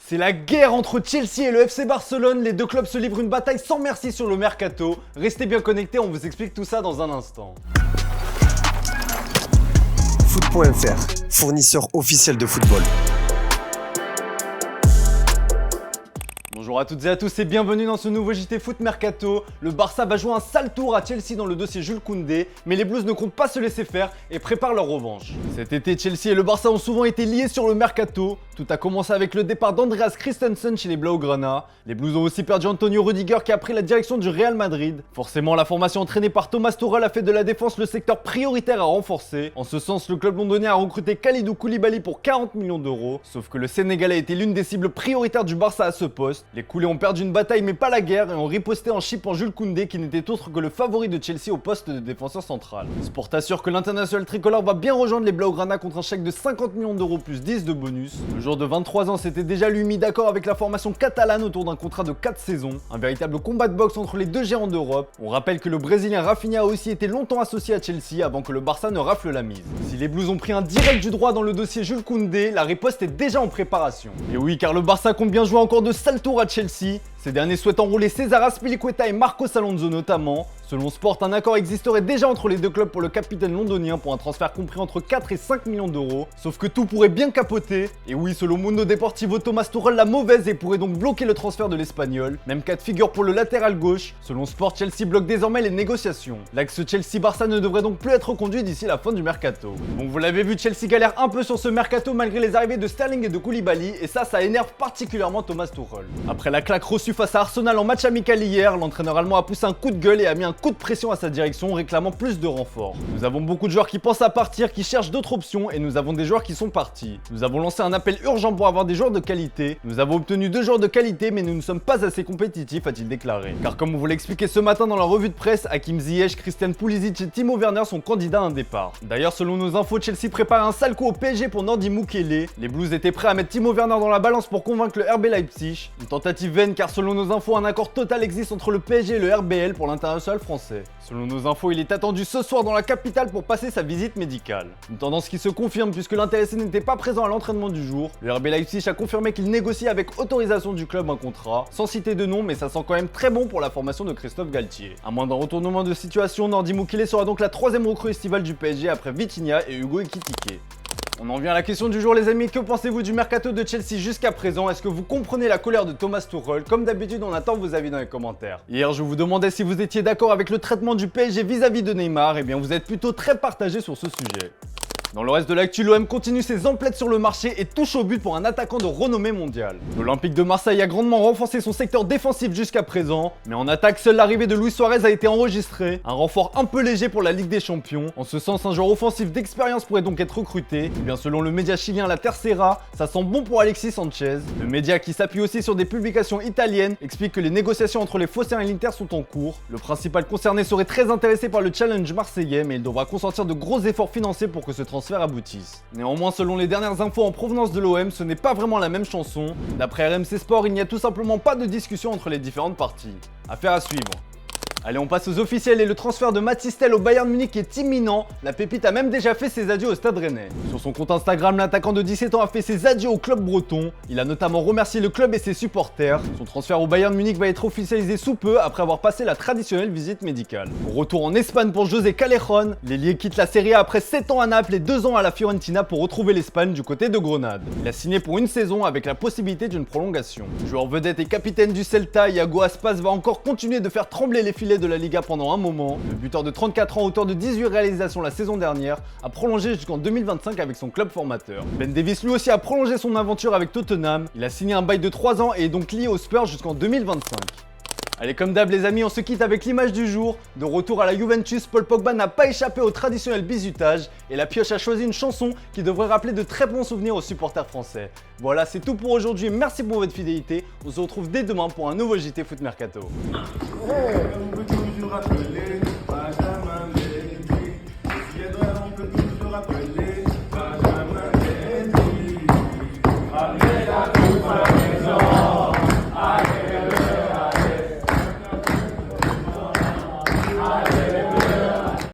C'est la guerre entre Chelsea et le FC Barcelone, les deux clubs se livrent une bataille sans merci sur le mercato. Restez bien connectés, on vous explique tout ça dans un instant. Foot.fr, fournisseur officiel de football. Bonjour à toutes et à tous et bienvenue dans ce nouveau JT Foot Mercato. Le Barça va jouer un sale tour à Chelsea dans le dossier Jules Koundé, mais les Blues ne comptent pas se laisser faire et préparent leur revanche. Cet été, Chelsea et le Barça ont souvent été liés sur le mercato. Tout a commencé avec le départ d'Andreas Christensen chez les Blaugrana. Les Blues ont aussi perdu Antonio Rudiger qui a pris la direction du Real Madrid. Forcément, la formation entraînée par Thomas Tuchel a fait de la défense le secteur prioritaire à renforcer. En ce sens, le club londonien a recruté Kalidou Koulibaly pour 40 millions d'euros. Sauf que le Sénégalais a été l'une des cibles prioritaires du Barça à ce poste. Les Coulés ont perdu une bataille mais pas la guerre et ont riposté en chippant Jules Koundé qui n'était autre que le favori de Chelsea au poste de défenseur central. Sport assure que l'international tricolore va bien rejoindre les Blaugrana contre un chèque de 50 millions d'euros plus 10 de bonus. Le joueur de 23 ans s'était déjà lui mis d'accord avec la formation catalane autour d'un contrat de 4 saisons. Un véritable combat de boxe entre les deux géants d'Europe. On rappelle que le Brésilien Rafinha a aussi été longtemps associé à Chelsea avant que le Barça ne rafle la mise. Si les Blues ont pris un direct du droit dans le dossier Jules Koundé, la riposte est déjà en préparation. Et oui, car le Barça compte bien jouer encore de sales tours à Chelsea. Ces derniers souhaitent enrôler César Azpilicueta et Marcos Alonso notamment. Selon Sport, un accord existerait déjà entre les deux clubs pour le capitaine londonien pour un transfert compris entre 4 et 5 millions d'euros. Sauf que tout pourrait bien capoter. Et oui, selon Mundo Deportivo, Thomas Tuchel la mauvaise et pourrait donc bloquer le transfert de l'Espagnol. Même cas de figure pour le latéral gauche. Selon Sport, Chelsea bloque désormais les négociations. L'axe Chelsea-Barça ne devrait donc plus être reconduit d'ici la fin du mercato. Donc vous l'avez vu, Chelsea galère un peu sur ce mercato malgré les arrivées de Sterling et de Koulibaly. Et ça énerve particulièrement Thomas Tuchel. Après la claque reçue face à Arsenal en match amical hier, l'entraîneur allemand a poussé un coup de gueule et a mis un coup de pression à sa direction réclamant plus de renforts. Nous avons beaucoup de joueurs qui pensent à partir, qui cherchent d'autres options et nous avons des joueurs qui sont partis. Nous avons lancé un appel urgent pour avoir des joueurs de qualité. Nous avons obtenu 2 joueurs de qualité mais nous ne sommes pas assez compétitifs, a-t-il déclaré. Car comme on vous l'a expliqué ce matin dans la revue de presse, Hakim Ziyech, Christian Pulisic et Timo Werner sont candidats à un départ. D'ailleurs, selon nos infos, Chelsea prépare un sale coup au PSG pour Nordi Mukiele. Les Blues étaient prêts à mettre Timo Werner dans la balance pour convaincre le RB Leipzig. Une tentative vaine car selon nos infos, un accord total existe entre le PSG et le RBL pour l'international français. Selon nos infos, il est attendu ce soir dans la capitale pour passer sa visite médicale. Une tendance qui se confirme puisque l'intéressé n'était pas présent à l'entraînement du jour. Le RB Leipzig a confirmé qu'il négocie avec autorisation du club un contrat, sans citer de nom, mais ça sent quand même très bon pour la formation de Christophe Galtier. À moins d'un retournement de situation, Nordi Mukiele sera donc la 3e recrue estivale du PSG après Vitinha et Hugo Ekitike. On en vient à la question du jour les amis, que pensez-vous du mercato de Chelsea jusqu'à présent? Est-ce que vous comprenez la colère de Thomas Tuchel? Comme d'habitude, on attend vos avis dans les commentaires. Hier, je vous demandais si vous étiez d'accord avec le traitement du PSG vis-à-vis de Neymar, et bien vous êtes plutôt très partagé sur ce sujet. Dans le reste de l'actu, l'OM continue ses emplettes sur le marché et touche au but pour un attaquant de renommée mondiale. L'Olympique de Marseille a grandement renforcé son secteur défensif jusqu'à présent, mais en attaque, seule l'arrivée de Luis Suarez a été enregistrée. Un renfort un peu léger pour la Ligue des Champions. En ce sens, un joueur offensif d'expérience pourrait donc être recruté. Et bien selon le média chilien La Tercera, ça sent bon pour Alexis Sanchez. Le média qui s'appuie aussi sur des publications italiennes explique que les négociations entre les Phocéens et l'Inter sont en cours. Le principal concerné serait très intéressé par le challenge marseillais, mais il devra consentir de gros efforts financiers pour que ce transfert aboutisse. Néanmoins, selon les dernières infos en provenance de l'OM, ce n'est pas vraiment la même chanson. D'après RMC Sport, il n'y a tout simplement pas de discussion entre les différentes parties. Affaire à suivre. Allez, on passe aux officiels et le transfert de Mathys Tel au Bayern Munich est imminent. La pépite a même déjà fait ses adieux au Stade Rennais. Sur son compte Instagram, l'attaquant de 17 ans a fait ses adieux au club breton. Il a notamment remercié le club et ses supporters. Son transfert au Bayern Munich va être officialisé sous peu après avoir passé la traditionnelle visite médicale. Retour en Espagne pour José Callejon. L'ailier quitte la Serie A après 7 ans à Naples et 2 ans à la Fiorentina pour retrouver l'Espagne du côté de Grenade. Il a signé pour une saison avec la possibilité d'une prolongation. Joueur vedette et capitaine du Celta, Iago Aspas va encore continuer de faire trembler les filets de la Liga pendant un moment. Le buteur de 34 ans, auteur de 18 réalisations la saison dernière, a prolongé jusqu'en 2025 avec son club formateur. Ben Davies lui aussi a prolongé son aventure avec Tottenham. Il a signé un bail de 3 ans et est donc lié aux Spurs jusqu'en 2025. Allez, comme d'hab les amis, on se quitte avec l'image du jour. De retour à la Juventus, Paul Pogba n'a pas échappé au traditionnel bizutage et la pioche a choisi une chanson qui devrait rappeler de très bons souvenirs aux supporters français. Voilà, c'est tout pour aujourd'hui, merci pour votre fidélité. On se retrouve dès demain pour un nouveau JT Foot Mercato. On peut toujours appeler, Benjamin Mendy. Si elle doit, on peut toujours appeler.